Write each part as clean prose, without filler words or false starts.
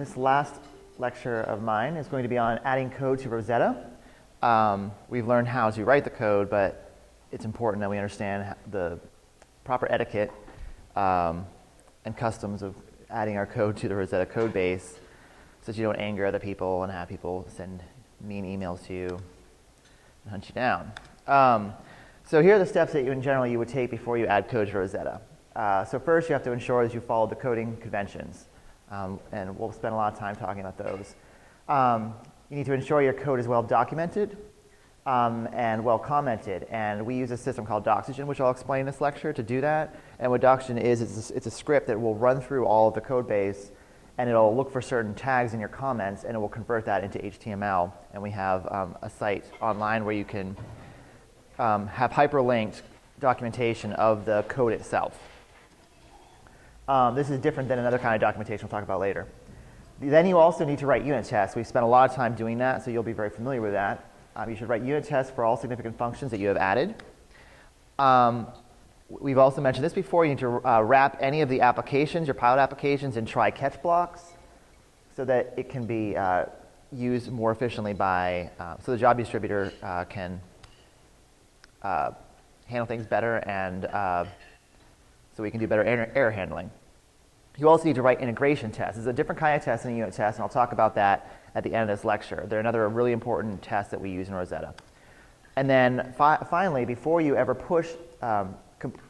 This last lecture of mine is going to be on adding code to Rosetta. We've learned how to write the code, but it's important that we understand the proper etiquette and customs of adding our code to the Rosetta code base so that you don't anger other people and have people send mean emails to you and hunt you down. So here are the steps that in general you would take before you add code to Rosetta. So first you have to ensure that you follow the coding conventions. And we'll spend a lot of time talking about those. You need to ensure your code is well documented and well commented. And we use a system called Doxygen, which I'll explain in this lecture, to do that. And what Doxygen is, it's a script that will run through all of the code base, and it'll look for certain tags in your comments, and it will convert that into HTML. And we have a site online where you can have hyperlinked documentation of the code itself. This is different than another kind of documentation we'll talk about later. Then you also need to write unit tests. We spent a lot of time doing that, so you'll be very familiar with that. You should write unit tests for all significant functions that you have added. We've also mentioned this before. You need to wrap any of the applications, your pilot applications, in try-catch blocks so that it can be used more efficiently by, so the job distributor can handle things better and so we can do better error handling. You also need to write integration tests. It's a different kind of test than a unit test, and I'll talk about that at the end of this lecture. They're another really important test that we use in Rosetta. And then finally, before you ever push,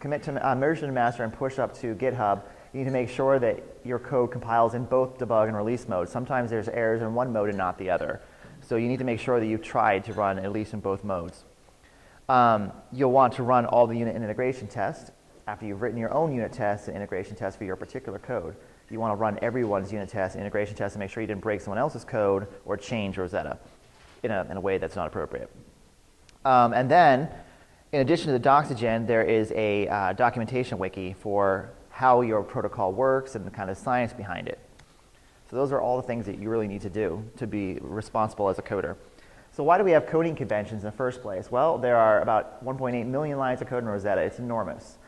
commit to merge to master and push up to GitHub, you need to make sure that your code compiles in both debug and release mode. Sometimes there's errors in one mode and not the other. So you need to make sure that you've tried to run at least in both modes. You'll want to run all the unit and integration tests after you've written your own unit tests and integration tests for your particular code. You want to run everyone's unit tests and integration tests to make sure you didn't break someone else's code or change Rosetta in a way that's not appropriate. And then, in addition to the Doxygen, there is a documentation wiki for how your protocol works and the kind of science behind it. So those are all the things that you really need to do to be responsible as a coder. So why do we have coding conventions in the first place? Well, there are about 1.8 million lines of code in Rosetta. It's enormous.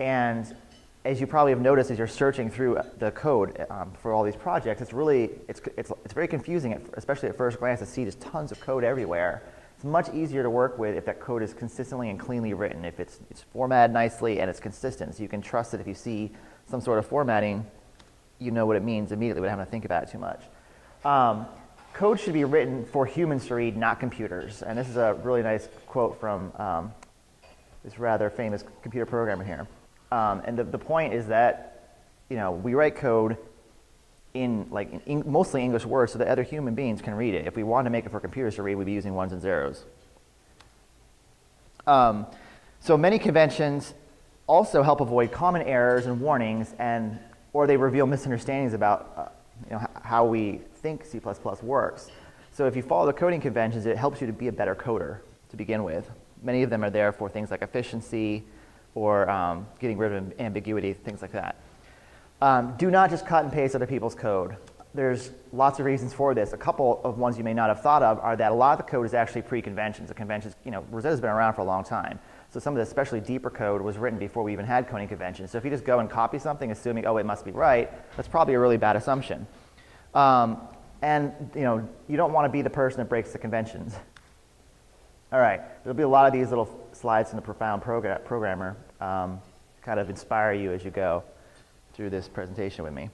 And as you probably have noticed as you're searching through the code for all these projects, it's very confusing, especially at first glance, to see just tons of code everywhere. It's much easier to work with if that code is consistently and cleanly written, if it's formatted nicely and it's consistent. So you can trust that if you see some sort of formatting, you know what it means immediately without having to think about it too much. Code should be written for humans to read, not computers. And this is a really nice quote from this rather famous computer programmer here. And the point is that, we write code in mostly English words so that other human beings can read it. If we wanted to make it for computers to read, we'd be using ones and zeros. So many conventions also help avoid common errors and warnings, or they reveal misunderstandings about how we think C++ works. So if you follow the coding conventions, it helps you to be a better coder to begin with. Many of them are there for things like efficiency, or getting rid of ambiguity, things like that. Do not just cut and paste other people's code. There's lots of reasons for this. A couple of ones you may not have thought of are that a lot of the code is actually pre-conventions. The conventions, Rosetta's been around for a long time. So some of the especially deeper code was written before we even had coding conventions. So if you just go and copy something assuming, oh, it must be right, that's probably a really bad assumption. And you don't want to be the person that breaks the conventions. All right, there'll be a lot of these little slides in the Profound Programmer kind of inspire you as you go through this presentation with me.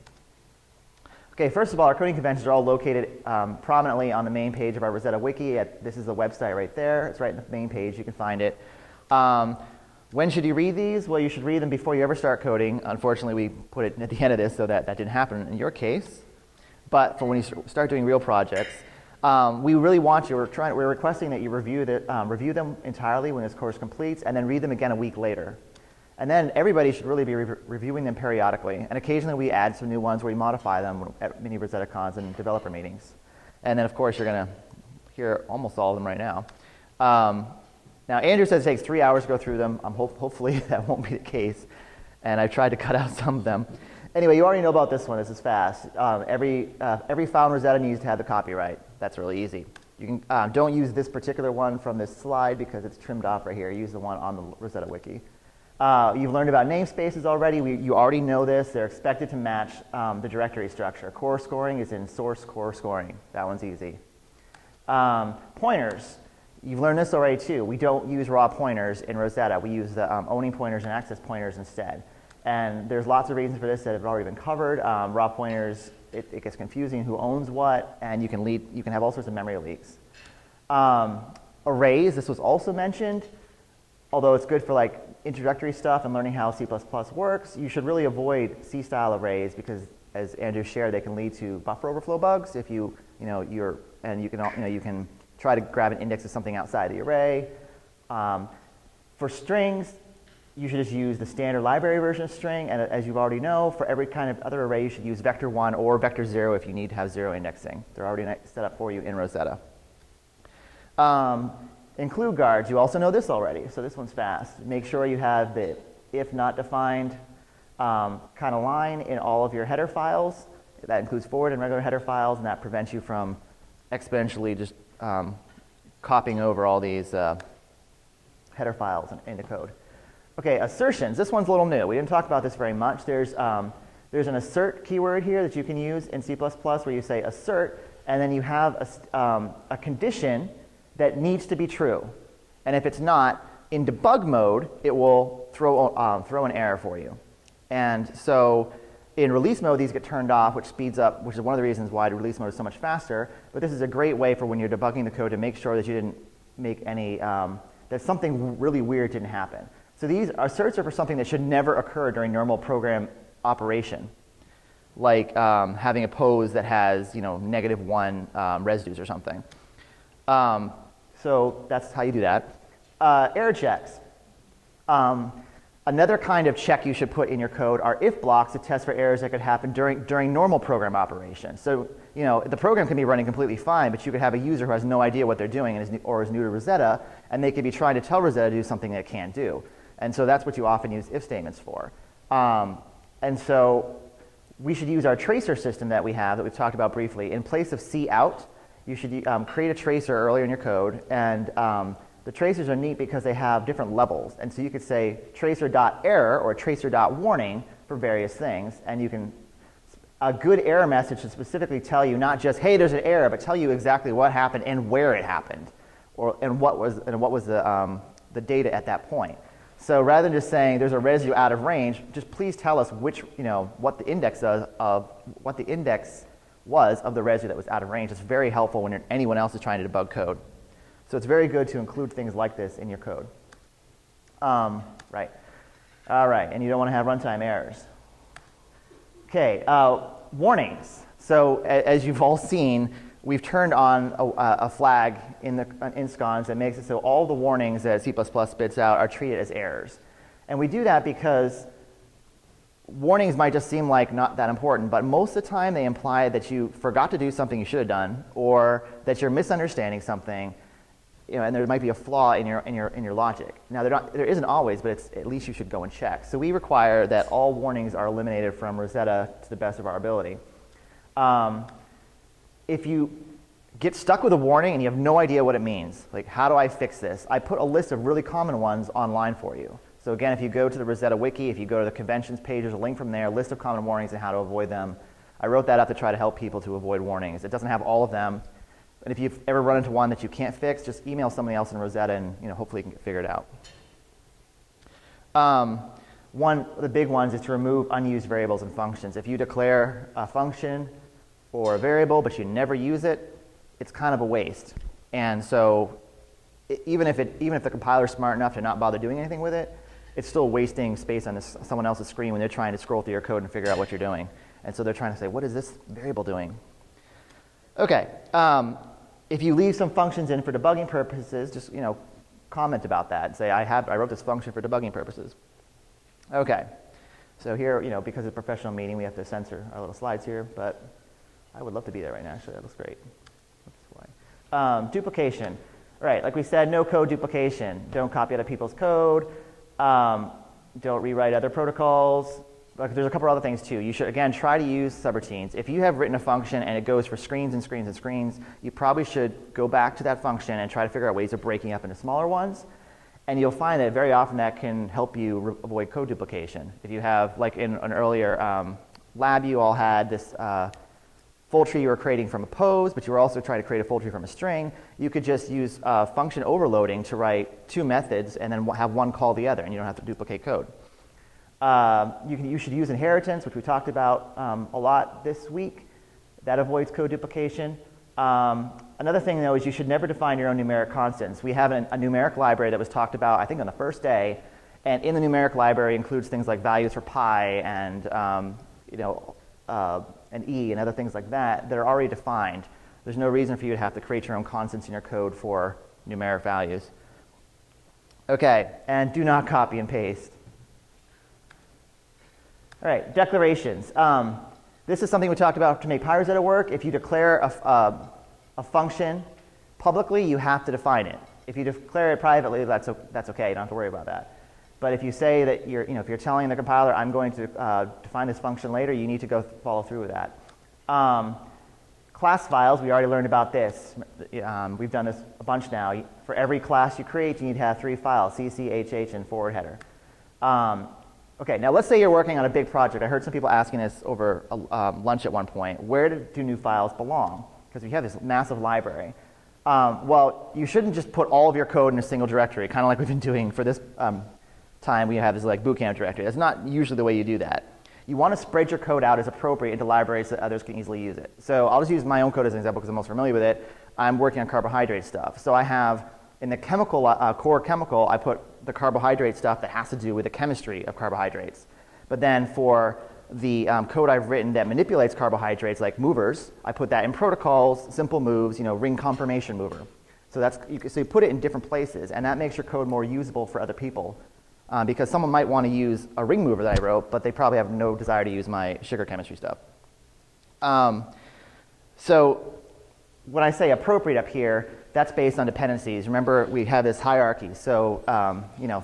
Okay, first of all, our coding conventions are all located prominently on the main page of our Rosetta wiki. This is the website right there. It's right in the main page. You can find it. When should you read these? Well, you should read them before you ever start coding. Unfortunately, we put it at the end of this so that didn't happen in your case. But for when you start doing real projects, we really want you, we're requesting that you review them entirely when this course completes, and then read them again a week later. And then everybody should really be reviewing them periodically. And occasionally we add some new ones where we modify them at mini RosettaCons and developer meetings. And then, of course, you're going to hear almost all of them right now. Now, Andrew says it takes 3 hours to go through them. Hopefully that won't be the case. And I've tried to cut out some of them. Anyway, you already know about this one. This is fast. Every file in Rosetta needs to have the copyright. That's really easy. You can don't use this particular one from this slide because it's trimmed off right here. Use the one on the Rosetta wiki. You've learned about namespaces already. You already know this. They're expected to match the directory structure. Core scoring is in source core scoring. That one's easy. Pointers. You've learned this already too. We don't use raw pointers in Rosetta. We use the owning pointers and access pointers instead. And there's lots of reasons for this that have already been covered. Raw pointers, it gets confusing who owns what, and you can have all sorts of memory leaks. Arrays, this was also mentioned. Although it's good for like introductory stuff and learning how C++ works, you should really avoid C-style arrays because, as Andrew shared, they can lead to buffer overflow bugs if you can try to grab an index of something outside the array. For strings, you should just use the standard library version of string, and as you already know, for every kind of other array, you should use vector1 or vector0 if you need to have 0 indexing. They're already set up for you in Rosetta. Include guards, you also know this already, so this one's fast. Make sure you have the if not defined kind of line in all of your header files. That includes forward and regular header files, and that prevents you from exponentially just copying over all these header files into code. Okay, assertions. This one's a little new. We didn't talk about this very much. There's an assert keyword here that you can use in C++ where you say assert, and then you have a condition that needs to be true. And if it's not, in debug mode, it will throw an error for you. And so in release mode, these get turned off, which speeds up, which is one of the reasons why the release mode is so much faster. But this is a great way for when you're debugging the code to make sure that you didn't make any, that something really weird didn't happen. So these asserts are for something that should never occur during normal program operation, like having a pose that has, -1 residues or something. So that's how you do that. Error checks. Another kind of check you should put in your code are if blocks to test for errors that could happen during normal program operation. So the program can be running completely fine, but you could have a user who has no idea what they're doing or is new to Rosetta, and they could be trying to tell Rosetta to do something that it can't do. And so that's what you often use if statements for. And so we should use our tracer system that we have that we've talked about briefly. In place of cout, you should create a tracer earlier in your code, and the tracers are neat because they have different levels. And so you could say tracer.error or tracer.warning for various things, and a good error message should specifically tell you not just, hey, there's an error, but tell you exactly what happened and where it happened, and what was the data at that point. So rather than just saying there's a residue out of range, just please tell us what the index was of the residue that was out of range. It's very helpful when anyone else is trying to debug code. So it's very good to include things like this in your code. Right. All right, and you don't want to have runtime errors. Okay, warnings. So as you've all seen, we've turned on a flag in scons that makes it so all the warnings that C++ spits out are treated as errors. And we do that because warnings might just seem like not that important, but most of the time they imply that you forgot to do something you should have done, or that you're misunderstanding something, and there might be a flaw in your logic. Now there isn't always, but at least you should go and check. So we require that all warnings are eliminated from Rosetta to the best of our ability. If you get stuck with a warning and you have no idea what it means, like how do I fix this? I put a list of really common ones online for you. So again, if you go to the Rosetta wiki, if you go to the conventions page, there's a link from there, a list of common warnings and how to avoid them. I wrote that up to try to help people to avoid warnings. It doesn't have all of them. And if you've ever run into one that you can't fix, just email somebody else in Rosetta and hopefully you can get figured out. One of the big ones is to remove unused variables and functions. If you declare a function or a variable but you never use it, it's kind of a waste. And so even if the compiler is smart enough to not bother doing anything with it, it's still wasting space on someone else's screen when they're trying to scroll through your code and figure out what you're doing. And so they're trying to say, what is this variable doing? Okay, if you leave some functions in for debugging purposes, just comment about that and say, I wrote this function for debugging purposes. Okay, so here, because it's a professional meeting, we have to censor our little slides here, but I would love to be there right now, actually. That looks great. Duplication. Right, like we said, no code duplication. Don't copy other people's code. Don't rewrite other protocols. There's a couple other things too. You should, again, try to use subroutines. If you have written a function and it goes for screens and screens and screens, you probably should go back to that function and try to figure out ways of breaking up into smaller ones. And you'll find that very often that can help you avoid code duplication. If you have, like in an earlier lab, you all had this full tree you were creating from a pose, but you were also trying to create a full tree from a string. You could just use function overloading to write two methods and then have one call the other, and you don't have to duplicate code. You should use inheritance, which we talked about a lot this week. That avoids code duplication. Another thing, though, is you should never define your own numeric constants. We have a numeric library that was talked about, I think, on the first day, and in the numeric library includes things like values for pi and and e and other things like that that are already defined. There's no reason for you to have to create your own constants in your code for numeric values. Okay, and do not copy and paste. All right, declarations. This is something we talked about to make Rosetta work. If you declare a function publicly, you have to define it. If you declare it privately, that's okay. You don't have to worry about that. But if you say that if you're telling the compiler, I'm going to define this function later, you need to go follow through with that. Class files, we already learned about this. We've done this a bunch now. For every class you create, you need to have 3 files, CC, HH, and forward header. Okay, now let's say you're working on a big project. I heard some people asking this over lunch at one point. Where do new files belong? Because we have this massive library. Well, you shouldn't just put all of your code in a single directory, kind of like we've been doing for this time. We have this like BootCamp directory. That's not usually the way you do that. You want to spread your code out as appropriate into libraries so that others can easily use it. So I'll just use my own code as an example because I'm most familiar with it. I'm working on carbohydrate stuff. So I have, in the chemical core chemical, I put the carbohydrate stuff that has to do with the chemistry of carbohydrates. But then for the code I've written that manipulates carbohydrates, like movers, I put that in protocols, simple moves, ring confirmation mover. So you put it in different places, and that makes your code more usable for other people. Because someone might want to use a ring mover that I wrote, but they probably have no desire to use my sugar chemistry stuff. So when I say appropriate up here, that's based on dependencies. Remember, we have this hierarchy. So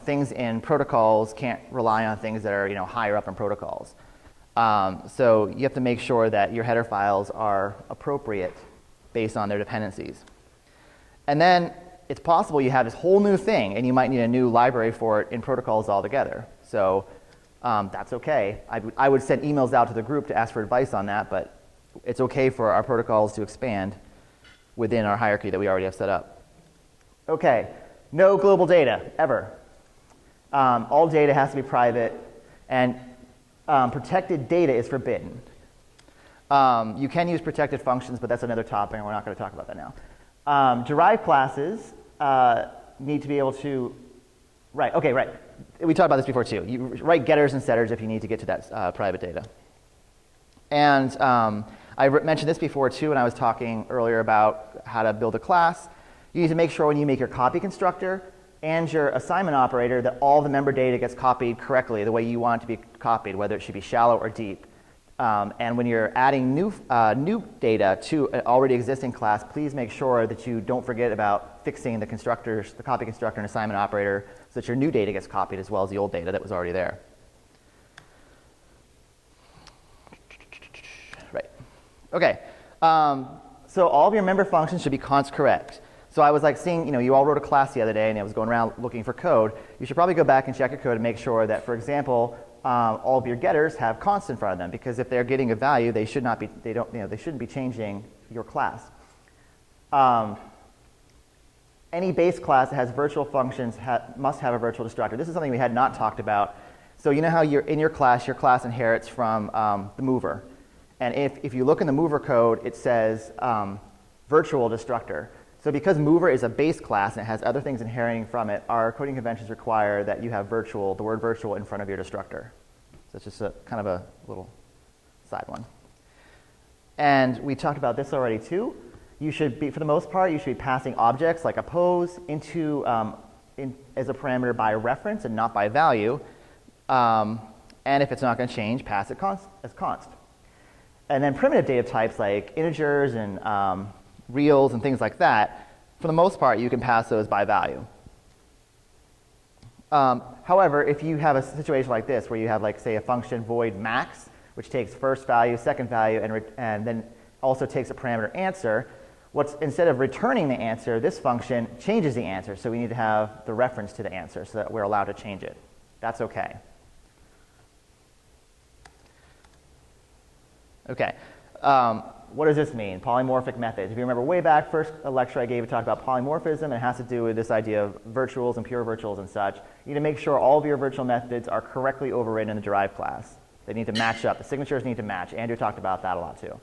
things in protocols can't rely on things that are higher up in protocols. So you have to make sure that your header files are appropriate based on their dependencies. And then it's possible you have this whole new thing, and you might need a new library for it in protocols altogether. So that's okay. I would send emails out to the group to ask for advice on that, but it's okay for our protocols to expand within our hierarchy that we already have set up. Okay, no global data, ever. All data has to be private, and protected data is forbidden. You can use protected functions, but that's another topic, and we're not going to talk about that now. Derived classes need to be able to right. We talked about this before too. You write getters and setters if you need to get to that private data. And I mentioned this before too when I was talking earlier about how to build a class. You need to make sure when you make your copy constructor and your assignment operator that all the member data gets copied correctly the way you want it to be copied, whether it should be shallow or deep. And when you're adding new data to an already existing class, please make sure that you don't forget about fixing the constructors, the copy constructor and assignment operator, so that your new data gets copied as well as the old data that was already there. Right. Okay. So all of your member functions should be const correct. So I was like seeing, you all wrote a class the other day, and I was going around looking for code. You should probably go back and check your code and make sure that, for example, all of your getters have const in front of them, because if they're getting a value, they should not be. They shouldn't be changing your class. Any base class that has virtual functions must have a virtual destructor. This is something we had not talked about. So you know how in your class inherits from the mover, and if you look in the mover code, it says virtual destructor. So because mover is a base class and it has other things inheriting from it, our coding conventions require that you have the word virtual in front of your destructor. So it's just kind of a little side one. And we talked about this already too. You should be, for the most part, you should be passing objects like a pose into as a parameter by reference and not by value. And if it's not going to change, pass it as const. And then primitive data types like integers and reals and things like that, for the most part, you can pass those by value. However, if you have a situation like this where you have, like, say, a function void max, which takes first value, second value, and then also takes a parameter answer, Instead of returning the answer, this function changes the answer, so we need to have the reference to the answer so that we're allowed to change it. That's okay. Okay. What does this mean? Polymorphic methods. If you remember way back, first lecture I gave a talk about polymorphism, and it has to do with this idea of virtuals and pure virtuals and such. You need to make sure all of your virtual methods are correctly overridden in the derived class. They need to match up. The signatures need to match. Andrew talked about that a lot too.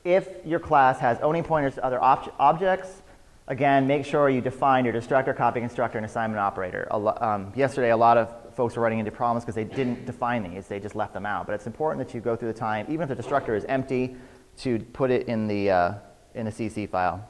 If your class has owning pointers to other objects, again, make sure you define your destructor, copy constructor, and assignment operator. Yesterday, a lot of folks were running into problems because they didn't define these. They just left them out. But it's important that you go through the time, even if the destructor is empty, to put it in the CC file.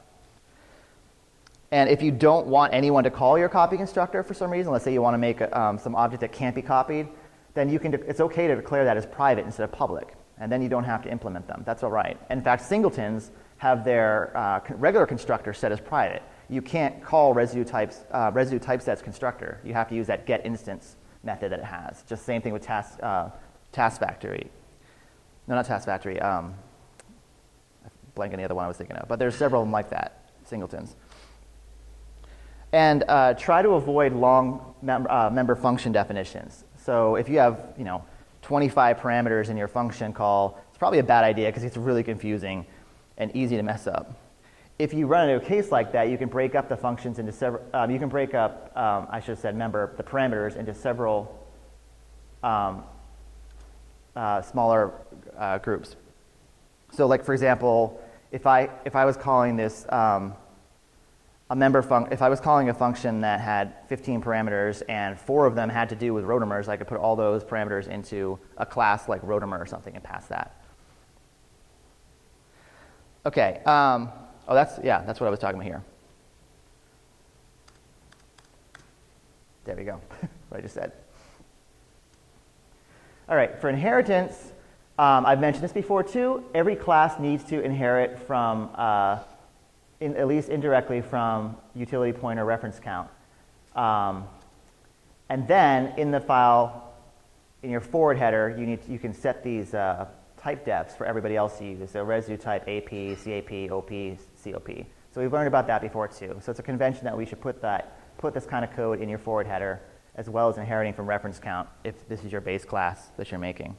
And if you don't want anyone to call your copy constructor for some reason, let's say you want to make some object that can't be copied, then it's okay to declare that as private instead of public. And then you don't have to implement them. That's all right. In fact, singletons have their regular constructor set as private. You can't call residue typesets constructor. You have to use that getInstance method that it has. Just same thing with task factory. No, not task factory. I'm blanking the other one I was thinking of. But there's several of them like that, singletons. And try to avoid long member function definitions. So if you have 25 parameters in your function call, it's probably a bad idea because it's really confusing and easy to mess up. If you run into a case like that, you can break up the functions into several, you can break up, I should have said the parameters into several smaller groups. So like, for example, if I was calling this if I was calling a function that had 15 parameters and 4 of them had to do with rotamers, I could put all those parameters into a class like rotamer or something and pass that. Okay. That's what I was talking about here. There we go. What I just said. All right. For inheritance, I've mentioned this before too. Every class needs to inherit from at least indirectly from utility pointer reference count. And then in the file, in your forward header, you can set these typedefs for everybody else to use. So residue type AP, CAP, OP, COP. So we've learned about that before too. So it's a convention that we should put this kind of code in your forward header, as well as inheriting from reference count if this is your base class that you're making.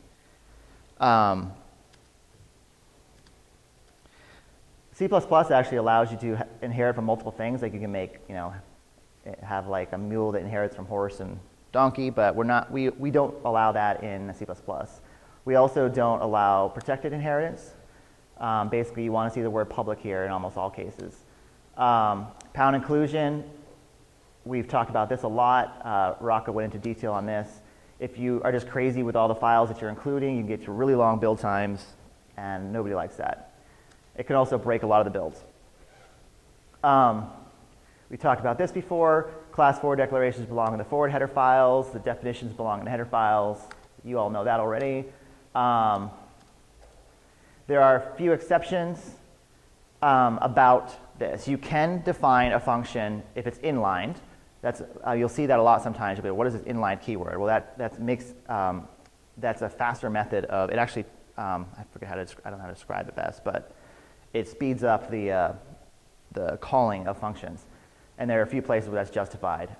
C++ actually allows you to inherit from multiple things. Like you can make, have like a mule that inherits from horse and donkey, but we don't allow that in C++. We also don't allow protected inheritance. Basically, you want to see the word public here in almost all cases. Pound inclusion, we've talked about this a lot. Rocco went into detail on this. If you are just crazy with all the files that you're including, you can get to really long build times, and nobody likes that. It can also break a lot of the builds. We talked about this before. Class forward declarations belong in the forward header files. The definitions belong in the header files. You all know that already. There are a few exceptions about this. You can define a function if it's inlined. You'll see that a lot sometimes. You'll be, what is this inline keyword? Well, that's a faster method of it. Actually, I forget I don't know how to describe it best, but it speeds up the calling of functions. And there are a few places where that's justified.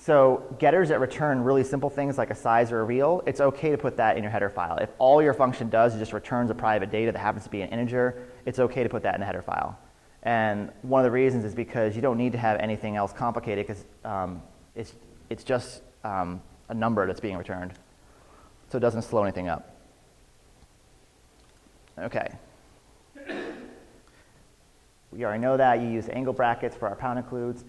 So getters that return really simple things like a size or a real, it's okay to put that in your header file. If all your function does is just returns a private data that happens to be an integer, it's okay to put that in the header file. And one of the reasons is because you don't need to have anything else complicated because it's just a number that's being returned. So it doesn't slow anything up. Okay. We already know that. You use angle brackets for our pound includes.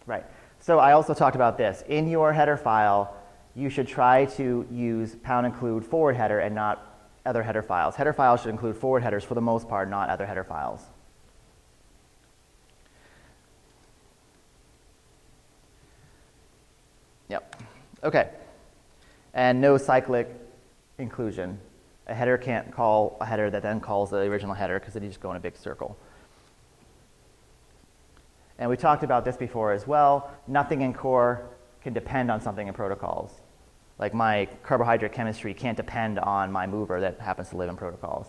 Right. So I also talked about this. In your header file, you should try to use pound include forward header and not other header files. Header files should include forward headers for the most part, not other header files. Yep. Okay. And no cyclic inclusion. A header can't call a header that then calls the original header because then you just go in a big circle. And we talked about this before as well. Nothing in core can depend on something in protocols. Like my carbohydrate chemistry can't depend on my mover that happens to live in protocols.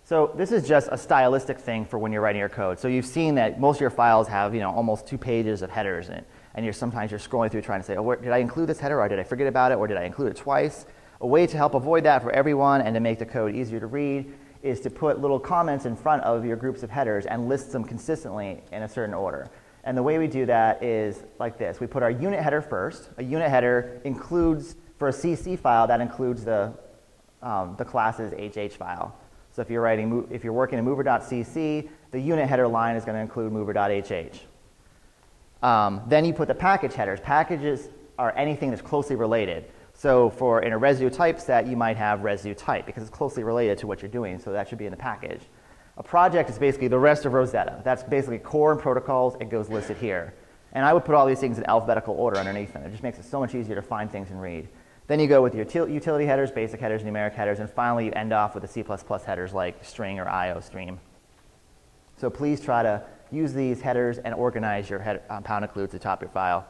So this is just a stylistic thing for when you're writing your code. So you've seen that most of your files have, almost 2 pages of headers in it. And sometimes you're scrolling through trying to say, oh, did I include this header, or did I forget about it, or did I include it twice? A way to help avoid that for everyone and to make the code easier to read is to put little comments in front of your groups of headers and list them consistently in a certain order. And the way we do that is like this. We put our unit header first. A unit header includes, for a CC file, that includes the class's HH file. So if you're working in mover.cc, the unit header line is going to include mover.hh. Then you put the package headers. Packages are anything that's closely related. So in a residue type set, you might have residue type because it's closely related to what you're doing, so that should be in the package. A project is basically the rest of Rosetta. That's basically core and protocols. It goes listed here. And I would put all these things in alphabetical order underneath them. It just makes it so much easier to find things and read. Then you go with your utility headers, basic headers, numeric headers, and finally you end off with the C++ headers like string or IO stream. So please try to use these headers and organize your pound includes at the top of your file.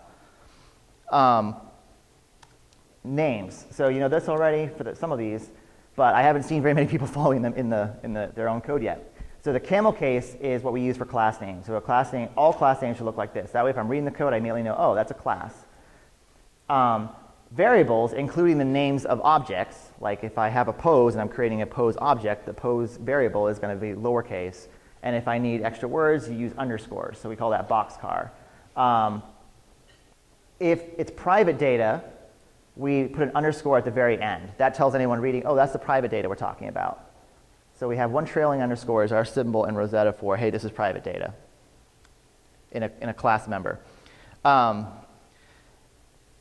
Names. So you know this already for some of these, but I haven't seen very many people following them in their own code yet. So the camel case is what we use for class names. So a class name, all class names should look like this. That way if I'm reading the code, I immediately know, oh, that's a class. Variables, including the names of objects, like if I have a pose and I'm creating a pose object, the pose variable is going to be lowercase. And if I need extra words, you use underscores. So we call that boxcar. If it's private data, we put an underscore at the very end. That tells anyone reading, oh, that's the private data we're talking about. So we have one trailing underscore as our symbol in Rosetta for, hey, this is private data in a class member.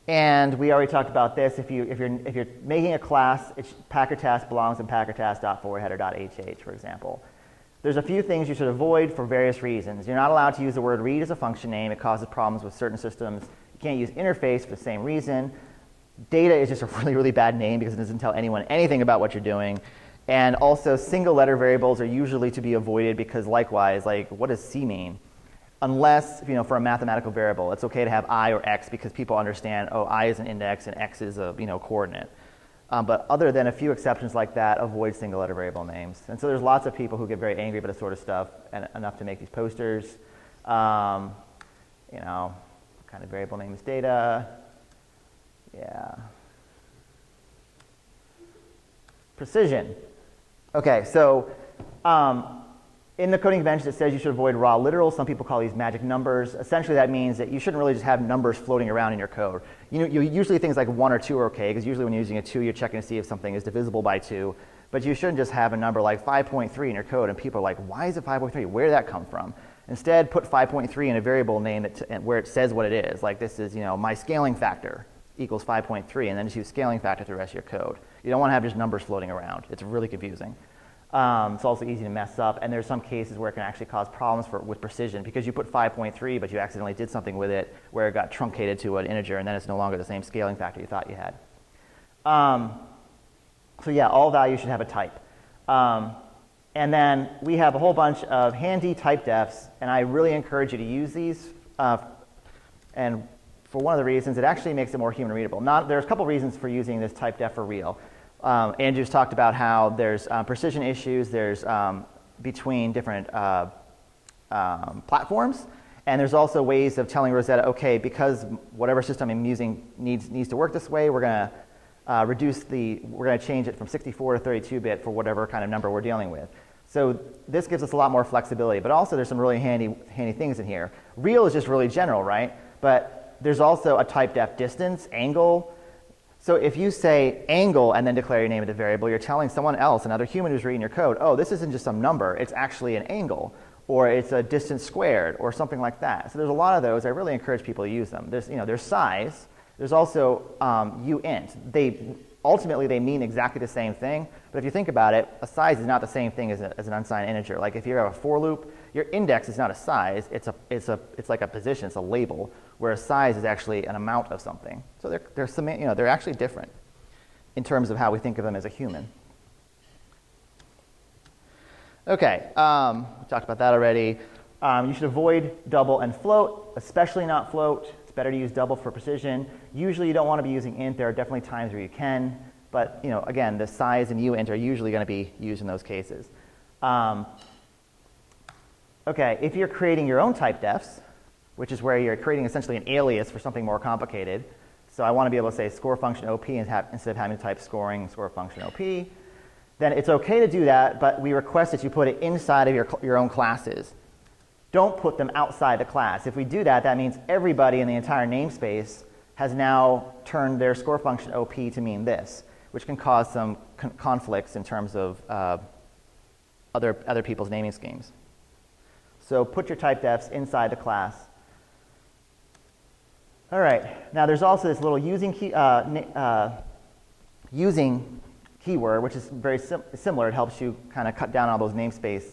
And we already talked about this. If you're making a class, packer task belongs in packertask.forwardheader.hh, for example. There's a few things you should avoid for various reasons. You're not allowed to use the word read as a function name. It causes problems with certain systems. You can't use interface for the same reason. Data is just a really, really bad name because it doesn't tell anyone anything about what you're doing. And also, single letter variables are usually to be avoided because likewise, like, what does C mean? Unless, for a mathematical variable, it's okay to have I or X because people understand, oh, I is an index and X is a coordinate. But other than a few exceptions like that, avoid single letter variable names. And so there's lots of people who get very angry about this sort of stuff, and enough to make these posters. What kind of variable name is data? Yeah. Precision. Okay, so in the coding convention, it says you should avoid raw literals. Some people call these magic numbers. Essentially, that means that you shouldn't really just have numbers floating around in your code. Usually things like 1 or 2 are okay, because usually when you're using a 2, you're checking to see if something is divisible by 2. But you shouldn't just have a number like 5.3 in your code, and people are like, why is it 5.3? Where did that come from? Instead, put 5.3 in a variable name where it says what it is. Like this is, my scaling factor equals 5.3, and then just use scaling factor through the rest of your code. You don't want to have just numbers floating around. It's really confusing. It's also easy to mess up, and there's some cases where it can actually cause problems with precision because you put 5.3, but you accidentally did something with it where it got truncated to an integer, and then it's no longer the same scaling factor you thought you had. So yeah, all values should have a type. And then we have a whole bunch of handy typedefs, and I really encourage you to use these. And for one of the reasons, it actually makes it more human readable. There's a couple reasons for using this typedef for real. Andrew's talked about how there's precision issues, there's between different platforms, and there's also ways of telling Rosetta, okay, because whatever system I'm using needs to work this way, we're going to change it from 64 to 32-bit for whatever kind of number we're dealing with. So this gives us a lot more flexibility, but also there's some really handy things in here. Real is just really general, right? But there's also a typedef distance, angle. So if you say angle and then declare your name of the variable, you're telling someone else, another human who's reading your code, oh, this isn't just some number, it's actually an angle, or it's a distance squared, or something like that. So there's a lot of those. I really encourage people to use them. There's size. There's also uint. Ultimately, they mean exactly the same thing, but if you think about it, a size is not the same thing as an unsigned integer. Like if you have a for loop, your index is not a size, it's like a position, it's a label, where a size is actually an amount of something. So they're actually different in terms of how we think of them as a human. Okay, we talked about that already. You should avoid double and float, especially not float. It's better to use double for precision. Usually you don't want to be using int. There are definitely times where you can, but again, the size and uint are usually going to be used in those cases. Okay, if you're creating your own typedefs, which is where you're creating essentially an alias for something more complicated, so I want to be able to say score function OP instead of having to type scoring score function OP, then it's okay to do that, but we request that you put it inside of your own classes. Don't put them outside the class. If we do that, that means everybody in the entire namespace has now turned their score function OP to mean this, which can cause some conflicts in terms of other people's naming schemes. So put your typedefs inside the class. All right. Now there's also this little using keyword, which is very similar. It helps you kind of cut down all those namespace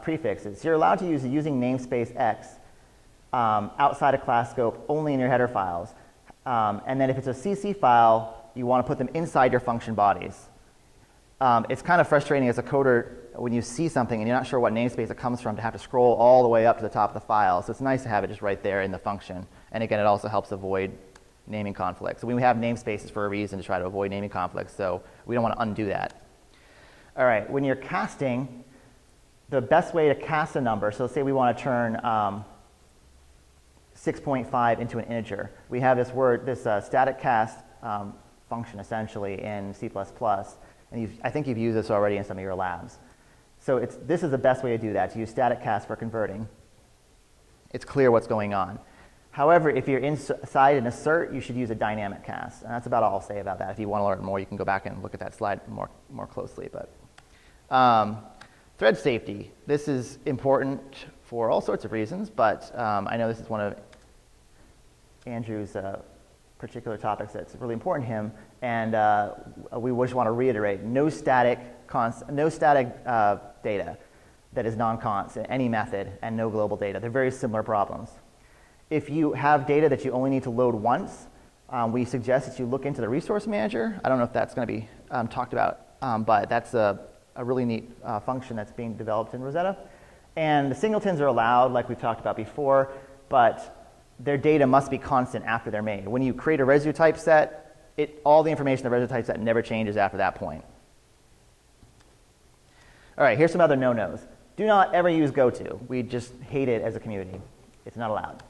prefixes. You're allowed to use the using namespace x outside of class scope only in your header files. And then if it's a CC file, you want to put them inside your function bodies. It's kind of frustrating as a coder when you see something and you're not sure what namespace it comes from to have to scroll all the way up to the top of the file. So it's nice to have it just right there in the function. And again, it also helps avoid naming conflicts. So we have namespaces for a reason to try to avoid naming conflicts, so we don't want to undo that. All right, when you're casting, the best way to cast a number, so say we want to turn 6.5 into an integer. We have this static cast function essentially in C++, and I think you've used this already in some of your labs. So this is the best way to do that, to use static cast for converting. It's clear what's going on. However, if you're inside an assert, you should use a dynamic cast. And that's about all I'll say about that. If you want to learn more, you can go back and look at that slide more closely. But thread safety. This is important for all sorts of reasons, but I know this is one of Andrew's particular topics that's really important to him, and we just want to reiterate: no static data that is non-const in any method, and no global data. They're very similar problems. If you have data that you only need to load once, we suggest that you look into the resource manager. I don't know if that's going to be talked about, but that's a really neat function that's being developed in Rosetta. And the singletons are allowed, like we've talked about before, but their data must be constant after they're made. When you create a residue type set, all the information in the residue type set never changes after that point. All right, here's some other no-nos. Do not ever use goto. We just hate it as a community. It's not allowed.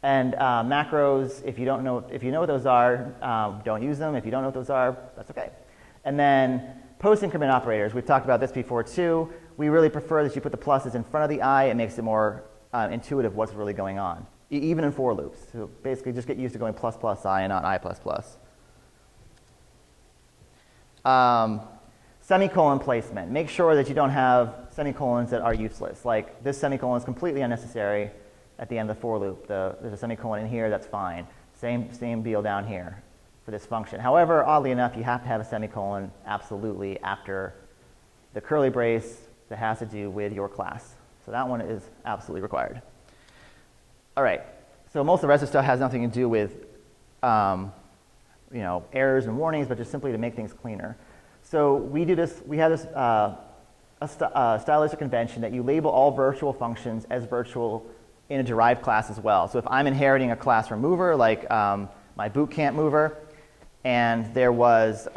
And macros, if you know what those are, don't use them. If you don't know what those are, that's okay. And then post-increment operators. We've talked about this before too. We really prefer that you put the pluses in front of the I. It makes it more intuitive what's really going on, even in for loops. So basically just get used to going plus plus I and not I plus plus. Semicolon placement. Make sure that you don't have semicolons that are useless. Like this semicolon is completely unnecessary at the end of the for loop. There's a semicolon in here, that's fine. Same deal down here for this function. However, oddly enough, you have to have a semicolon absolutely after the curly brace that has to do with your class. So that one is absolutely required. All right, so most of the rest of the stuff has nothing to do with errors and warnings, but just simply to make things cleaner. So we have this stylistic convention that you label all virtual functions as virtual in a derived class as well. So if I'm inheriting a class from mover, like my BootCamp mover, and there was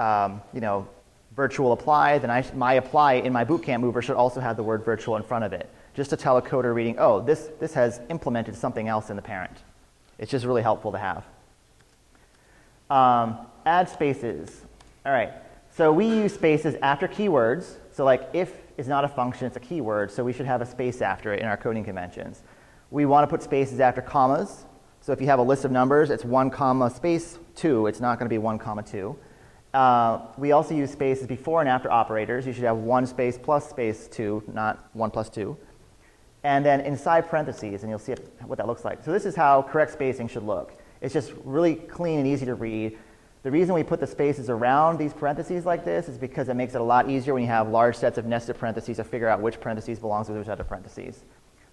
virtual apply, then my apply in my BootCamp mover should also have the word virtual in front of it, just to tell a coder reading, oh, this has implemented something else in the parent. It's just really helpful to have. Add spaces. All right, so we use spaces after keywords. So like if is not a function, it's a keyword, so we should have a space after it in our coding conventions. We want to put spaces after commas. So if you have a list of numbers, it's 1 comma space 2. It's not going to be 1 comma 2. We also use spaces before and after operators. You should have 1 space plus space 2, not 1 plus 2. And then inside parentheses, and you'll see what that looks like. So this is how correct spacing should look. It's just really clean and easy to read. The reason we put the spaces around these parentheses like this is because it makes it a lot easier when you have large sets of nested parentheses to figure out which parentheses belongs with which set of parentheses.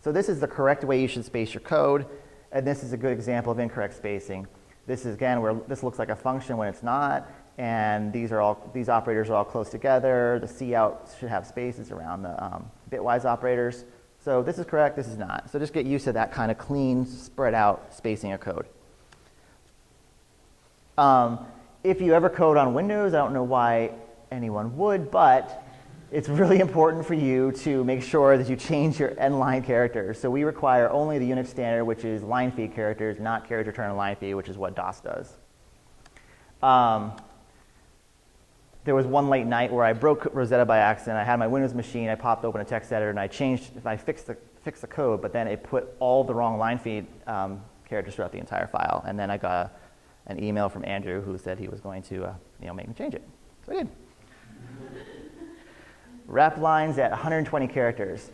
So this is the correct way you should space your code, and this is a good example of incorrect spacing. This is, again, where this looks like a function when it's not, and these operators are all close together. The cout should have spaces around the bitwise operators. So this is correct, this is not. So just get used to that kind of clean, spread out spacing of code. If you ever code on Windows, I don't know why anyone would, but it's really important for you to make sure that you change your end line characters. So we require only the Unix standard, which is line feed characters, not character return and line feed, which is what DOS does. There was one late night where I broke Rosetta by accident. I had my Windows machine, I popped open a text editor, and I fixed the code, but then it put all the wrong line feed characters throughout the entire file. And then I got an email from Andrew who said he was going to make me change it. So I did. Wrap lines at 120 characters.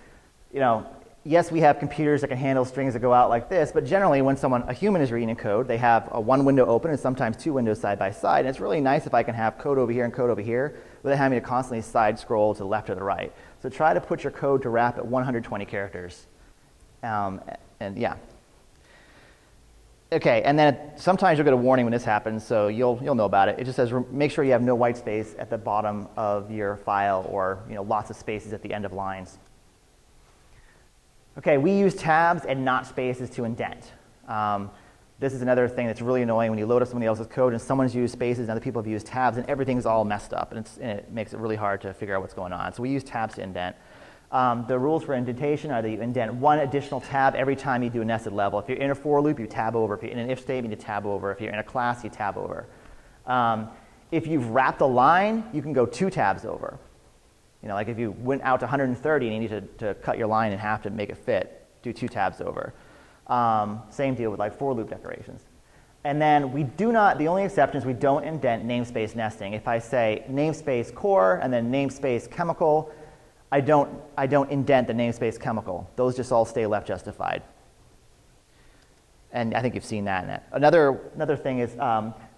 Yes, we have computers that can handle strings that go out like this, but generally when a human is reading a code, they have one window open and sometimes two windows side by side. And it's really nice if I can have code over here and code over here without having to constantly side scroll to the left or the right. So try to put your code to wrap at 120 characters. And yeah. Okay, and then sometimes you'll get a warning when this happens, so you'll know about it. It just says make sure you have no white space at the bottom of your file, or lots of spaces at the end of lines. Okay, we use tabs and not spaces to indent. This is another thing that's really annoying when you load up somebody else's code and someone's used spaces and other people have used tabs and everything's all messed up, and it makes it really hard to figure out what's going on. So we use tabs to indent. The rules for indentation are that you indent one additional tab every time you do a nested level. If you're in a for loop, you tab over. If you're in an if statement, you tab over. If you're in a class, you tab over. If you've wrapped a line, you can go 2 tabs over. Like if you went out to 130 and you need to cut your line in half to make it fit, do 2 tabs over. Same deal with like for loop declarations. And then the only exception is we don't indent namespace nesting. If I say namespace core and then namespace chemical, I don't indent the namespace chemical. Those just all stay left justified. And I think you've seen that. Another thing is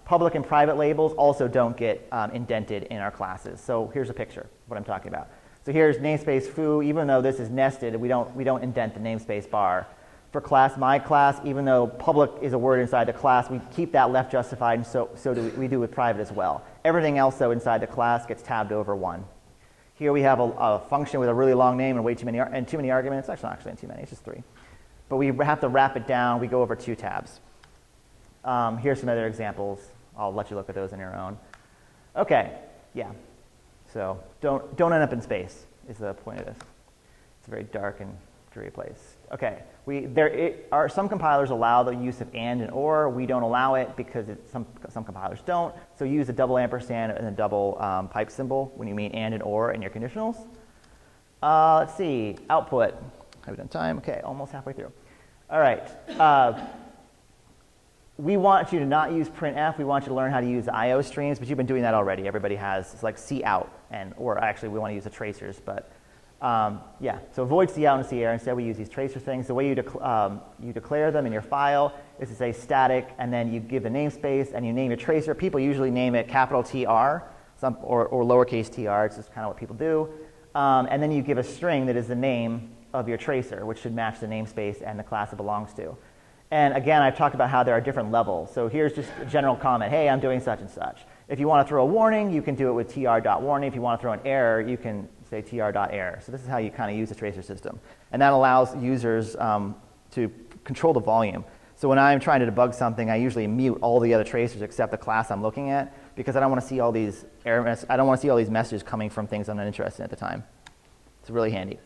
public and private labels also don't get indented in our classes. So here's a picture of what I'm talking about. So here's namespace foo. Even though this is nested, we don't indent the namespace bar. For my class, even though public is a word inside the class, we keep that left justified, and so we do with private as well. Everything else, though, inside the class gets tabbed over 1. Here we have a function with a really long name and too many arguments. Actually, not too many. It's just 3. But we have to wrap it down. We go over 2 tabs. Here's some other examples. I'll let you look at those on your own. Okay, yeah. So don't end up in space is the point of this. It's a very dark and dreary place. Okay, some compilers allow the use of and or. We don't allow it because some compilers don't. So use a double ampersand and a double pipe symbol when you mean and or in your conditionals. Let's see, output. Have we done time? Okay, almost halfway through. All right. We want you to not use printf. We want you to learn how to use the IO streams, but you've been doing that already. Everybody has. It's like cout, or actually we want to use the tracers, but yeah. So avoid cout and cerr. Instead, we use these tracer things. The way you declare them in your file is to say static, and then you give the namespace, and you name your tracer. People usually name it capital TR, or lowercase tr. It's just kind of what people do. And then you give a string that is the name of your tracer, which should match the namespace and the class it belongs to. And again, I've talked about how there are different levels. So here's just a general comment. Hey, I'm doing such and such. If you want to throw a warning, you can do it with tr.warning. If you want to throw an error, you can say tr.error. So this is how you kind of use the tracer system. And that allows users to control the volume. So when I'm trying to debug something, I usually mute all the other tracers except the class I'm looking at, because I don't want to see all these I don't want to see all these messages coming from things I'm not interested in at the time. It's really handy.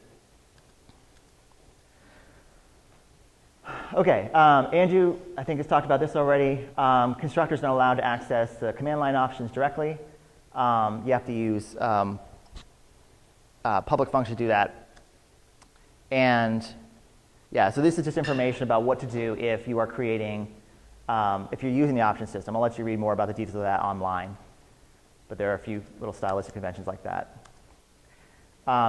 Okay, Andrew, I think has talked about this already. Constructors are not allowed to access the command line options directly. You have to use public function to do that. And yeah, so this is just information about what to do if you are creating, if you're using the option system. I'll let you read more about the details of that online. But there are a few little stylistic conventions like that.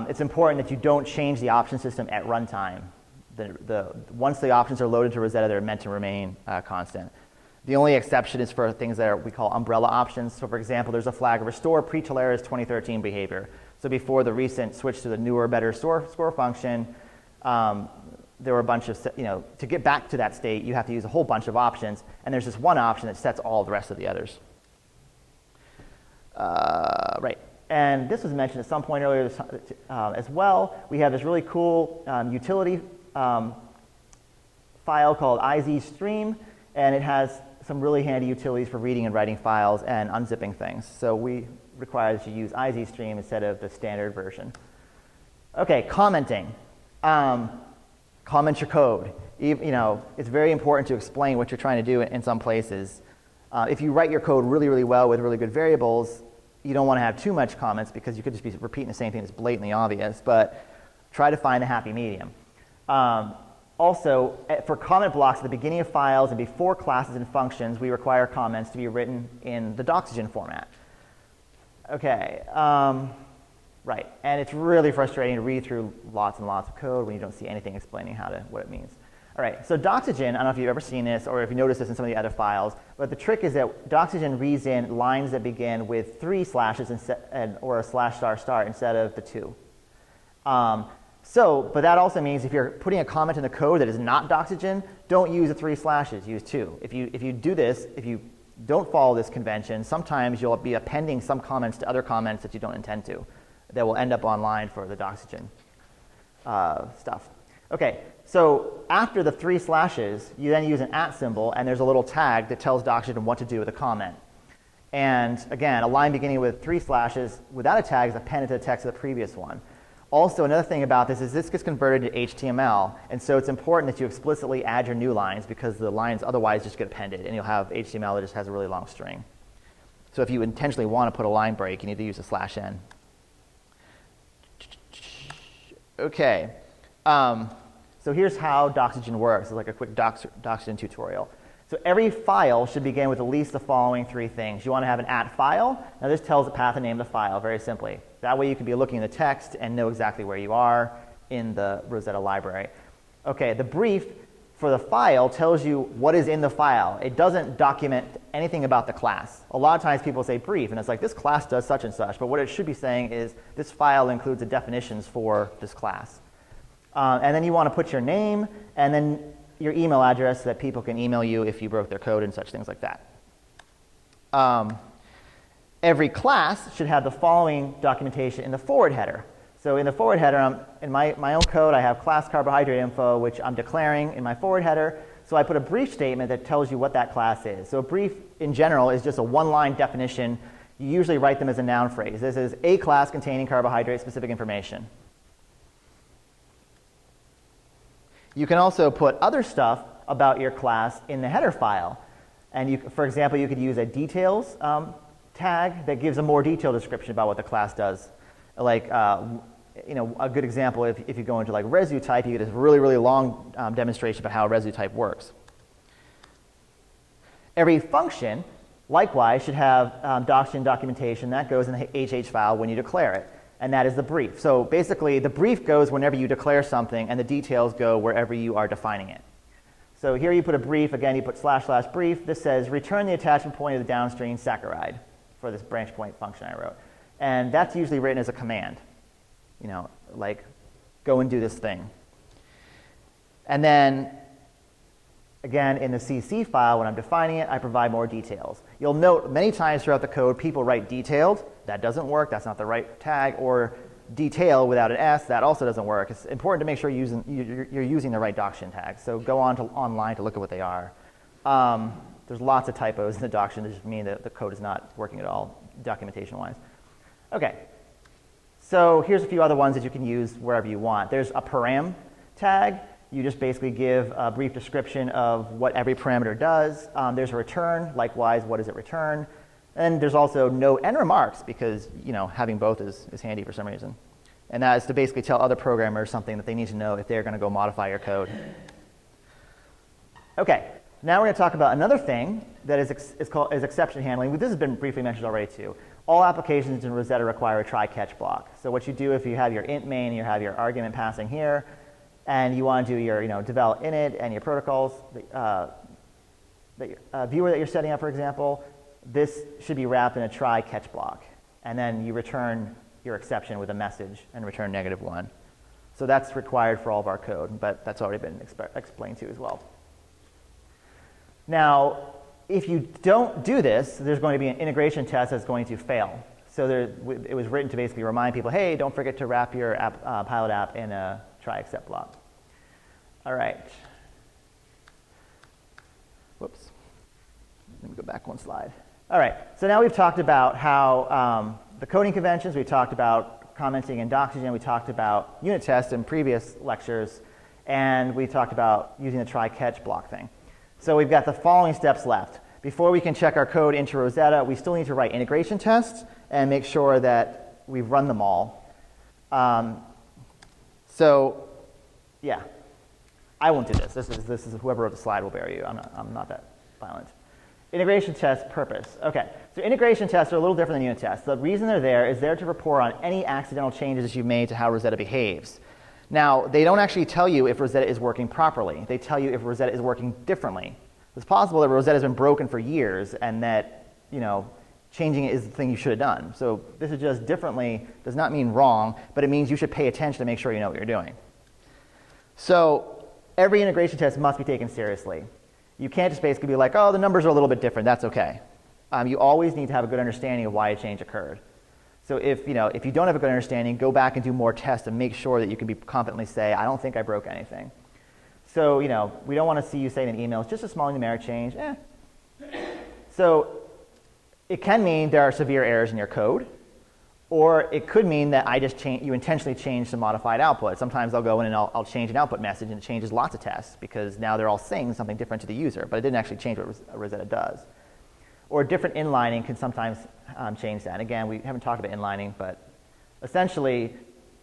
It's important that you don't change the option system at runtime. Once the options are loaded to Rosetta, they're meant to remain constant. The only exception is for things that we call umbrella options. So for example, there's a flag, restore pre-Tolera's 2013 behavior. So before the recent switch to the newer, better score function, there were a bunch of, to get back to that state, you have to use a whole bunch of options. And there's this one option that sets all the rest of the others. Right. And this was mentioned at some point earlier as well. We have this really cool utility file called izstream, and it has some really handy utilities for reading and writing files and unzipping things. So we require that you use izstream instead of the standard version. Okay, commenting. Comment your code. It's very important to explain what you're trying to do in some places. If you write your code really, really well with really good variables, you don't want to have too much comments because you could just be repeating the same thing that's blatantly obvious, but try to find a happy medium. Also, for comment blocks at the beginning of files and before classes and functions, we require comments to be written in the Doxygen format. Okay, right, and it's really frustrating to read through lots and lots of code when you don't see anything explaining what it means. All right, so Doxygen, I don't know if you've ever seen this or if you noticed this in some of the other files, but the trick is that Doxygen reads in lines that begin with 3 slashes or a / instead of the 2. But that also means if you're putting a comment in the code that is not Doxygen, don't use the 3 slashes, use 2. If you do this, if you don't follow this convention, sometimes you'll be appending some comments to other comments that you don't intend to that will end up online for the Doxygen stuff. Okay, so after the 3 slashes, you then use an @ symbol, and there's a little tag that tells Doxygen what to do with a comment. And again, a line beginning with 3 slashes without a tag is appended to the text of the previous one. Also, another thing about this is this gets converted to HTML, and so it's important that you explicitly add your new lines because the lines otherwise just get appended, and you'll have HTML that just has a really long string. So if you intentionally want to put a line break, you need to use a /n. Okay. So here's how Doxygen works. It's like a quick Doxygen tutorial. So every file should begin with at least the following 3 things. You want to have an @file. Now this tells the path and name of the file very simply. That way you can be looking at the text and know exactly where you are in the Rosetta library. Okay, the brief for the file tells you what is in the file. It doesn't document anything about the class. A lot of times people say brief, and it's like this class does such and such, but what it should be saying is this file includes the definitions for this class. And then you want to put your name and then your email address so that people can email you if you broke their code and such things like that. Every class should have the following documentation in the forward header. So in the forward header, in my own code, I have class carbohydrate info, which I'm declaring in my forward header. So I put a brief statement that tells you what that class is. So a brief, in general, is just a 1-line definition. You usually write them as a noun phrase. This is a class containing carbohydrate-specific information. You can also put other stuff about your class in the header file. And for example, you could use a details tag that gives a more detailed description about what the class does. Like, a good example, if you go into like ResuType, you get this really, really long demonstration about how ResuType works. Every function, likewise, should have Doxygen documentation that goes in the HH file when you declare it. And that is the brief. So basically, the brief goes whenever you declare something, and the details go wherever you are defining it. So here you put a brief. Again, you put // brief. This says return the attachment point of the downstream saccharide for this branch point function I wrote. And that's usually written as a command. Like go and do this thing. And then, again, in the CC file, when I'm defining it, I provide more details. You'll note many times throughout the code, people write detailed. That doesn't work. That's not the right tag. Or detail without an S. That also doesn't work. It's important to make sure you're using the right Doxygen tags. So go online to look at what they are. There's lots of typos in the Doxygen that just mean that the code is not working at all, documentation-wise. Okay. So here's a few other ones that you can use wherever you want. There's a param tag. You just basically give a brief description of what every parameter does. There's a return. Likewise, what does it return? And there's also note and remarks because having both is handy for some reason. And that is to basically tell other programmers something that they need to know if they're going to go modify your code. Okay, now we're going to talk about another thing that is exception handling. This has been briefly mentioned already too. All applications in Rosetta require a try-catch block. So what you do if you have your int main, you have your argument passing here, and you want to do your devel init and your protocols, viewer that you're setting up, for example, this should be wrapped in a try-catch block. And then you return your exception with a message and return -1. So that's required for all of our code, but that's already been explained to you as well. Now, if you don't do this, there's going to be an integration test that's going to fail. So it was written to basically remind people, hey, don't forget to wrap your pilot app in a try except block. All right. Whoops. Let me go back one slide. All right. So now we've talked about how the coding conventions, we talked about commenting in Doxygen, we talked about unit tests in previous lectures, and we talked about using the try-catch block thing. So we've got the following steps left. Before we can check our code into Rosetta, we still need to write integration tests and make sure that we've run them all. So yeah, I won't do this. This is whoever wrote the slide will bury you. I'm not that violent. Integration test purpose. Okay, so integration tests are a little different than unit tests. The reason they're there is there to report on any accidental changes you've made to how Rosetta behaves. Now, they don't actually tell you if Rosetta is working properly. They tell you if Rosetta is working differently. It's possible that Rosetta has been broken for years and that, changing it is the thing you should have done. So this is just differently, does not mean wrong, but it means you should pay attention to make sure you know what you're doing. So every integration test must be taken seriously. You can't just basically be like, oh, the numbers are a little bit different, that's okay. You always need to have a good understanding of why a change occurred. So if you don't have a good understanding, go back and do more tests and make sure that you can be confidently say, I don't think I broke anything. So, we don't want to see you say in an email, it's just a small numeric change. So it can mean there are severe errors in your code, or it could mean that you intentionally changed some modified output. Sometimes I'll go in and I'll change an output message and it changes lots of tests because now they're all saying something different to the user, but it didn't actually change what Rosetta does. Or different inlining can sometimes change that. And again, we haven't talked about inlining, but essentially,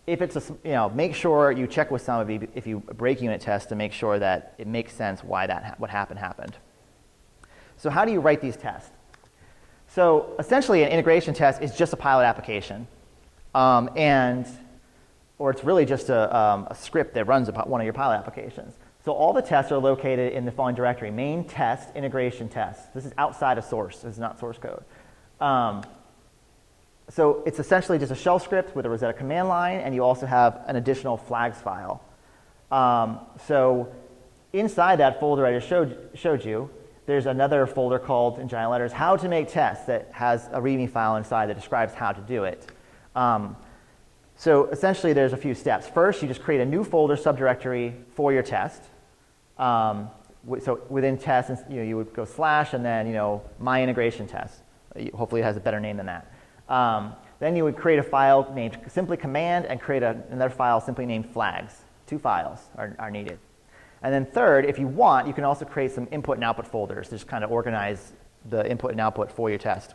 if it's make sure you check with somebody if you break unit tests to make sure that it makes sense why what happened. So how do you write these tests? So essentially, an integration test is just a pilot application, or it's really just a script that runs one of your pilot applications. So all the tests are located in the following directory: main test, integration test. This is outside of source. This is not source code. So it's essentially just a shell script with a Rosetta command line, and you also have an additional flags file. So inside that folder I just showed you, there's another folder called, in giant letters, How to Make Tests, that has a README file inside that describes how to do it. So essentially, there's a few steps. First, you just create a new folder subdirectory for your test. So within tests, you would go / and then my integration test. Hopefully, it has a better name than that. Then you would create a file named simply command and create another file simply named flags. 2 files are needed. And then third, if you want, you can also create some input and output folders to just kind of organize the input and output for your test.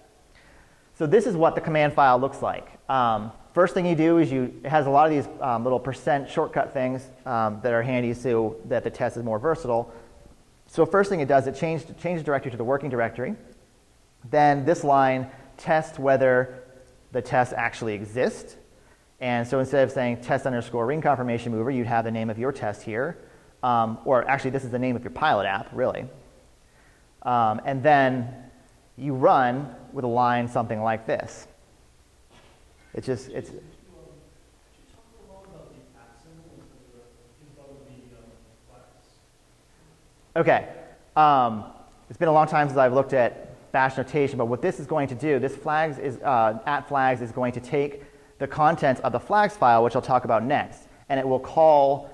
So this is what the command file looks like. First thing you do is it has a lot of these little % shortcut things that are handy so that the test is more versatile. So first thing it does, it changes the directory to the working directory. Then this line tests whether the test actually exists. And so instead of saying test _ ring confirmation mover, you'd have the name of your test here. Or actually, this is the name of your pilot app, really. And then you run with a line something like this. It's just, it's. Could you talk a little about the accent instead of the flags? Okay. It's been a long time since I've looked at bash notation, but what this is going to do, this flags is, @flags is going to take the contents of the flags file, which I'll talk about next, and it will call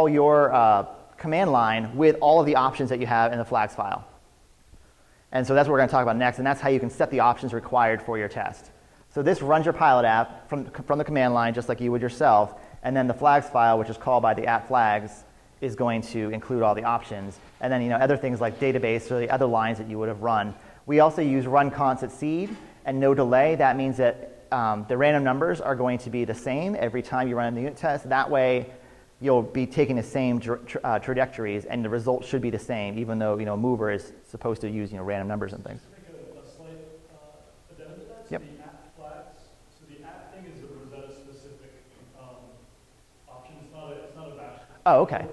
your command line with all of the options that you have in the flags file. And so that's what we're going to talk about next, and that's how you can set the options required for your test. So this runs your pilot app from the command line, just like you would yourself, and then the flags file, which is called by the @flags, is going to include all the options. And then other things like database or the other lines that you would have run. We also use run constant seed and no delay. That means that the random numbers are going to be the same every time you run the unit test. That way, you'll be taking the same trajectories, and the result should be the same, even though mover is supposed to use random numbers and things. Just make a slight addendum to that. Yep. So the @flags. So the @ thing is a Rosetta specific option. It's not a bash. Oh, okay.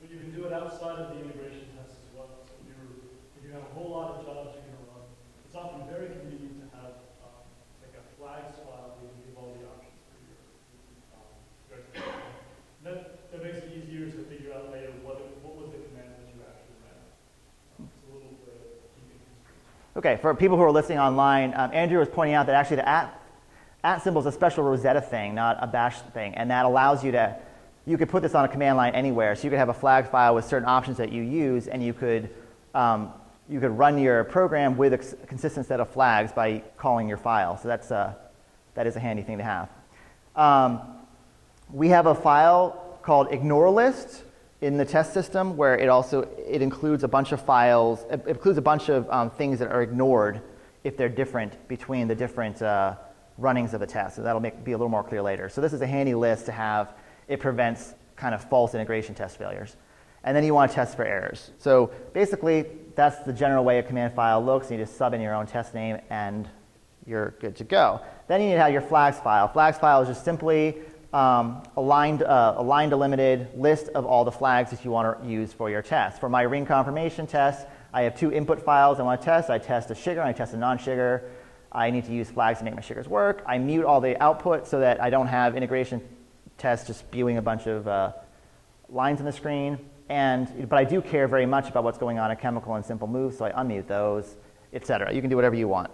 But you can do it outside of the integration test as well. So if you have a whole lot of jobs you're going to run, it's often very convenient to have like a flags file where you can give all the options for your that makes it easier to figure out later what was the command that you actually ran. It's a little bit keeping history. Okay, for people who are listening online, Andrew was pointing out that actually the at symbol is a special Rosetta thing, not a bash thing, and that allows you to, you could put this on a command line anywhere. So you could have a flag file with certain options that you use, and you could run your program with a consistent set of flags by calling your file. So that is a handy thing to have. We have a file called ignore list in the test system where it includes a bunch of files. It includes a bunch of things that are ignored if they're different between the different runnings of the test. So that'll be a little more clear later. So this is a handy list to have. It prevents kind of false integration test failures. And then you want to test for errors. So basically, that's the general way a command file looks. You just sub in your own test name, and you're good to go. Then you need to have your flags file. Flags file is just simply a line delimited list of all the flags that you want to use for your test. For my ring confirmation test, I have 2 input files I want to test. I test a sugar and I test a non-sugar. I need to use flags to make my sugars work. I mute all the output so that I don't have integration tests just spewing a bunch of lines on the screen. But I do care very much about what's going on in chemical and simple moves, so I unmute those, etc. You can do whatever you want.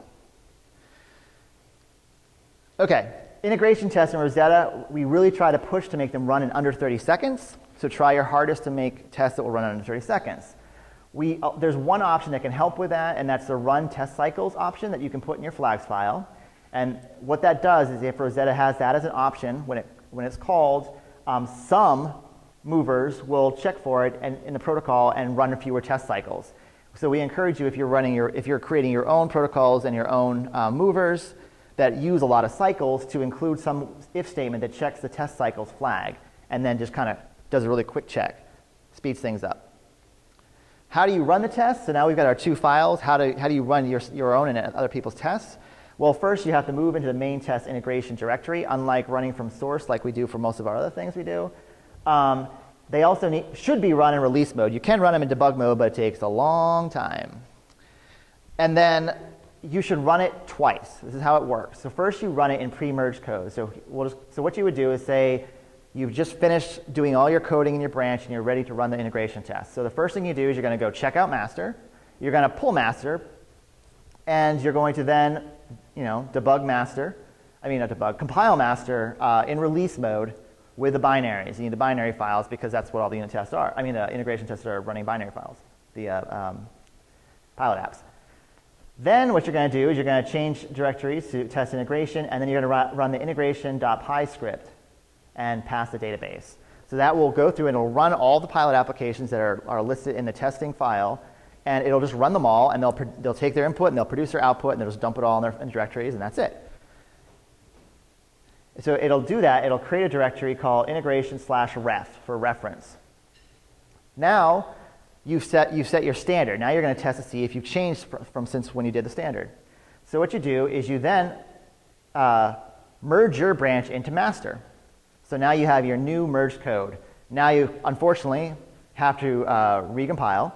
Okay, integration tests in Rosetta, we really try to push to make them run in under 30 seconds. So try your hardest to make tests that will run in under 30 seconds. There's one option that can help with that, and that's the run test cycles option that you can put in your flags file. And what that does is if Rosetta has that as an option, when it's called, some movers will check for it in the protocol and run fewer test cycles. So we encourage you, if you're creating your own protocols and your own movers that use a lot of cycles, to include some if statement that checks the test cycles flag and then just kind of does a really quick check. Speeds things up. How do you run the test? So now we've got our 2 files. How do you run your own and other people's tests? Well, first you have to move into the main test integration directory, unlike running from source like we do for most of our other things we do. They also should be run in release mode. You can run them in debug mode, but it takes a long time. And then you should run it twice. This is how it works. So first you run it in pre-merge code. So what you would do is say you've just finished doing all your coding in your branch and you're ready to run the integration test. So the first thing you do is you're going to go check out master. You're going to pull master. And you're going to then compile master in release mode with the binaries. You need the binary files because that's what all the unit tests are. The integration tests are running binary files, the pilot apps. Then what you're going to do is you're going to change directories to test integration, and then you're going to run the integration.py script and pass the database. So that will go through and it'll run all the pilot applications that are listed in the testing file, and it'll just run them all, and they'll take their input and they'll produce their output, and they'll just dump it all in their directories, and that's it. So it'll do that. It'll create a directory called integration/ref for reference. Now you've set your standard. Now you're going to test to see if you've changed from since when you did the standard. So what you do is you then merge your branch into master. So now you have your new merged code. Now you, unfortunately, have to recompile.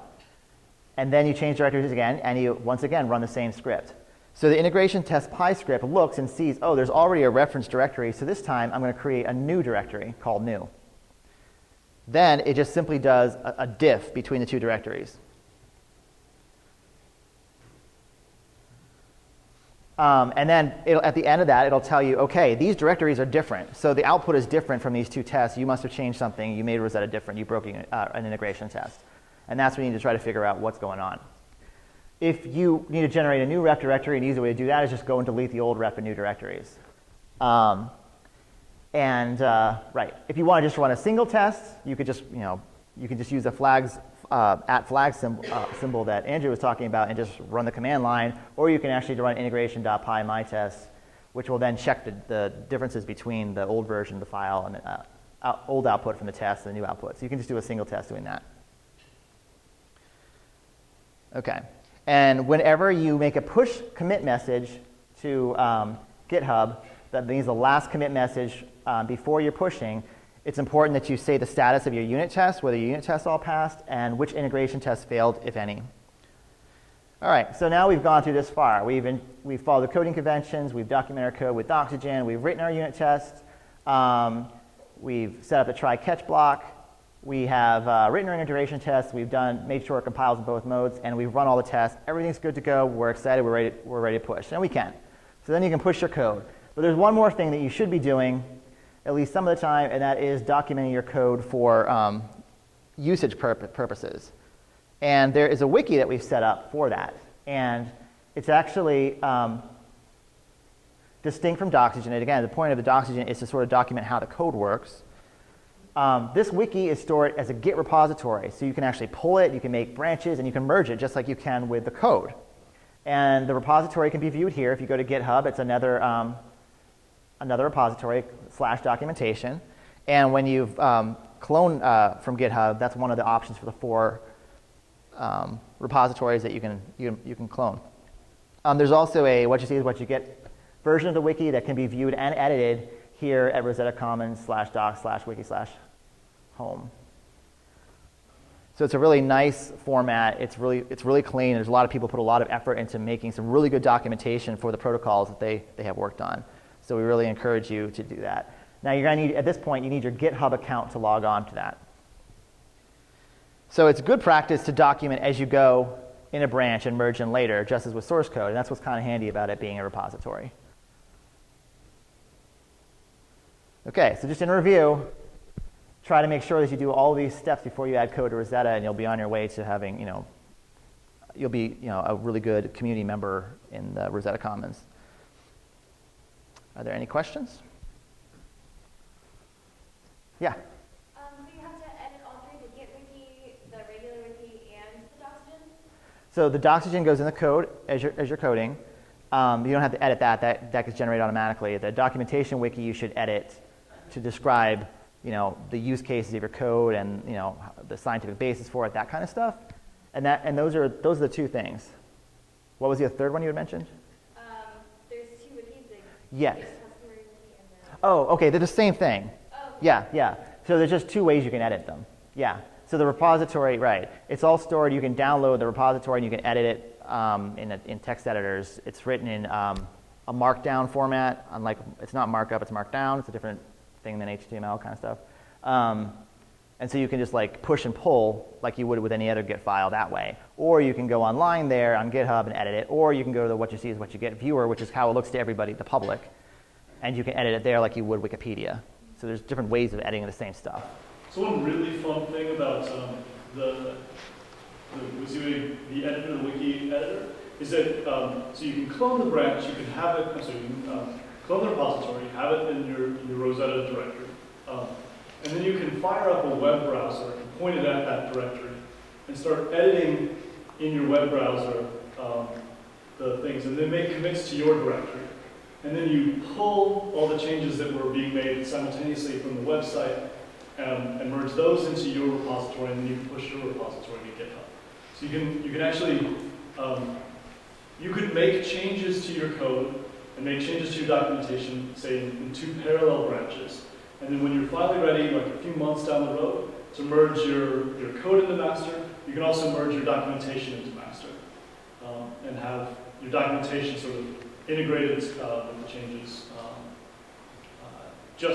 And then you change directories again, and you once again run the same script. So the integration test py script looks and sees, oh, there's already a reference directory, so this time I'm going to create a new directory called new. Then it just simply does a diff between the 2 directories. And then at the end of that, it'll tell you, okay, these directories are different. So the output is different from these 2 tests. You must have changed something. You made Rosetta different. You broke an integration test. And that's when you need to try to figure out what's going on. If you need to generate a new ref directory, an easy way to do that is just go and delete the old ref and new directories. Right. If you want to just run a single test, you could just use the flags @flag symbol that Andrew was talking about and just run the command line, or you can actually run integration.py mytest, which will then check the differences between the old version of the file and the old output from the test and the new output. So you can just do a single test doing that. Okay. And whenever you make a push commit message to GitHub, that means the last commit message before you're pushing, it's important that you say the status of your unit test, whether your unit tests all passed, and which integration tests failed, if any. All right, so now we've gone through this far. We've followed the coding conventions, we've documented our code with Doxygen, we've written our unit tests, we've set up a try-catch block, We have written our integration tests. We've made sure it compiles in both modes, and we've run all the tests. Everything's good to go. We're excited. We're ready to push, and we can. So then you can push your code. But there's one more thing that you should be doing, at least some of the time, and that is documenting your code for usage purposes. And there is a wiki that we've set up for that, and it's actually distinct from Doxygen. And again, the point of the Doxygen is to sort of document how the code works. This wiki is stored as a Git repository, so you can actually pull it, you can make branches, and you can merge it just like you can with the code. And the repository can be viewed here. If you go to GitHub, it's another repository / documentation. And when you clone from GitHub, that's one of the options for the 4 repositories that you can clone. There's also a what you see is what you get version of the wiki that can be viewed and edited here at Rosetta Commons /docs/wiki/home. So it's a really nice format. It's really clean. There's a lot of people put a lot of effort into making some really good documentation for the protocols that they have worked on. So we really encourage you to do that. Now you're going to need, at this point, you need your GitHub account to log on to that. So it's good practice to document as you go in a branch and merge in later, just as with source code. And that's what's kind of handy about it being a repository. Okay, so just in review, try to make sure that you do all these steps before you add code to Rosetta, and you'll be on your way to having, you'll be, a really good community member in the Rosetta Commons. Are there any questions? Yeah. So you have to edit all 3, the Git wiki, the regular wiki, and the Doxygen? So the Doxygen goes in the code as you're coding. You don't have to edit that. That gets generated automatically. The documentation wiki you should edit to describe, the use cases of your code and, the scientific basis for it, that kind of stuff. And those are the 2 things. What was the third one you had mentioned? There's 2 wikis. Yes. Customer wiki and then... Oh, okay. They're the same thing. Oh. Yeah. So there's just 2 ways you can edit them. Yeah. So the repository, right? It's all stored. You can download the repository and you can edit it in text editors. It's written in a markdown format. Unlike, it's not markup, it's markdown. It's a different thing than HTML kind of stuff. And so you can just push and pull like you would with any other Git file that way. Or you can go online there on GitHub and edit it. Or you can go to the what you see is what you get viewer, which is how it looks to everybody, the public. And you can edit it there like you would Wikipedia. So there's different ways of editing the same stuff. So one really fun thing about the editor, the wiki editor, is that so you can clone the branch, you can have it, you can clone the repository, have it in your Rosetta directory, and then you can fire up a web browser and point it at that directory and start editing in your web browser the things, and then make commits to your directory. And then you pull all the changes that were being made simultaneously from the website and merge those into your repository, and then you can push your repository to GitHub. So you can actually, you could make changes to your code and make changes to your documentation, say in 2 parallel branches. And then when you're finally ready, like a few months down the road, to merge your code into master, you can also merge your documentation into master and have your documentation sort of integrated with the changes. So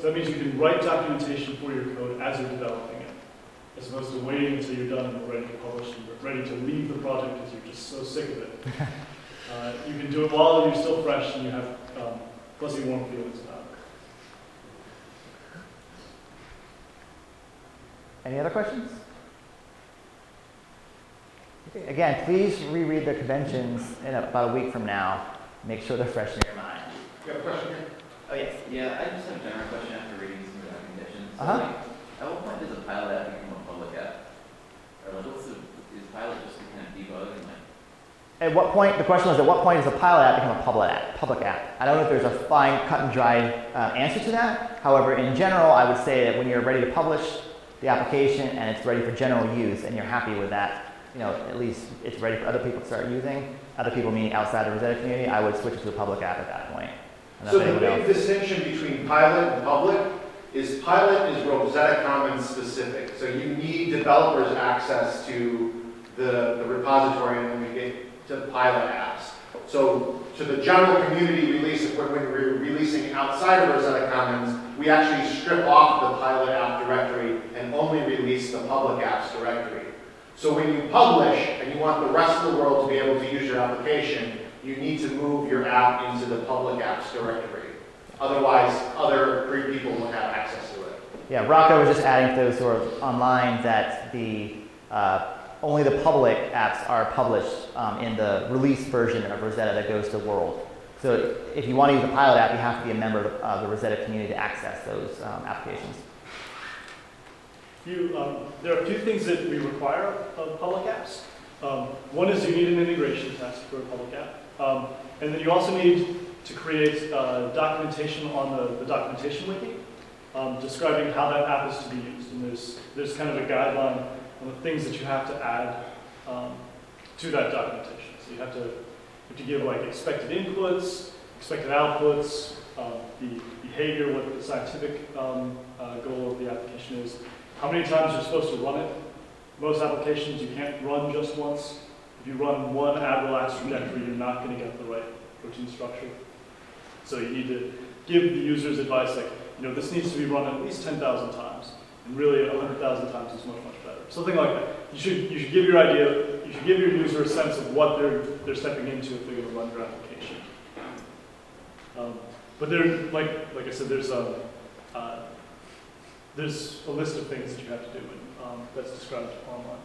that means you can write documentation for your code as you're developing it, as opposed to waiting until you're done and you're ready to publish and you're ready to leave the project because you're just so sick of it. You can do it while you're still fresh and you have fuzzy warm feelings about it. Any other questions? Okay. Again, please reread the conventions in about a week from now. Make sure they're fresh in your mind. You have a question here? Oh, yes. Yeah, I just have a general question after reading some of the documentation. So, Uh-huh. at what point does a pilot app become a public app? Or is pilot just to kind of debug and At what point, the question was, at what point does a pilot app become a public app? I don't know if there's a fine, cut and dry answer to that. However, in general, I would say that when you're ready to publish the application and it's ready for general use and you're happy with that, at least it's ready for other people to start using, other people meaning outside the Rosetta community, I would switch it to a public app at that point. So the big distinction between pilot and public is pilot is Rosetta Commons specific. So you need developers access to the repository and then we get to pilot apps. So to the general community release, when we're releasing outside of Rosetta Commons, we actually strip off the pilot app directory and only release the public apps directory. So when you publish and you want the rest of the world to be able to use your application, you need to move your app into the public apps directory. Otherwise, other free people won't have access to it. Yeah, Rocco was just adding to those who are online that the only the public apps are published in the release version of Rosetta that goes to world. So if you want to use the pilot app, you have to be a member of the Rosetta community to access those applications. There are a few things that we require of public apps. One is you need an integration test for a public app. And then you also need to create documentation on the documentation wiki describing how that app is to be used. And there's kind of a guideline on the things that you have to add to that documentation. So you have to give like expected inputs, expected outputs, the behavior, what the scientific goal of the application is, how many times you're supposed to run it. Most applications you can't run just once. If you run one add-relax trajectory, you're not going to get the right protein structure. So you need to give the users advice like, this needs to be run at least 10,000 times. And really 100,000 times is much, much better. Something like that. You should give your user a sense of what they're stepping into if they're going to run your application. But there, like I said, there's a list of things that you have to do, and that's described online.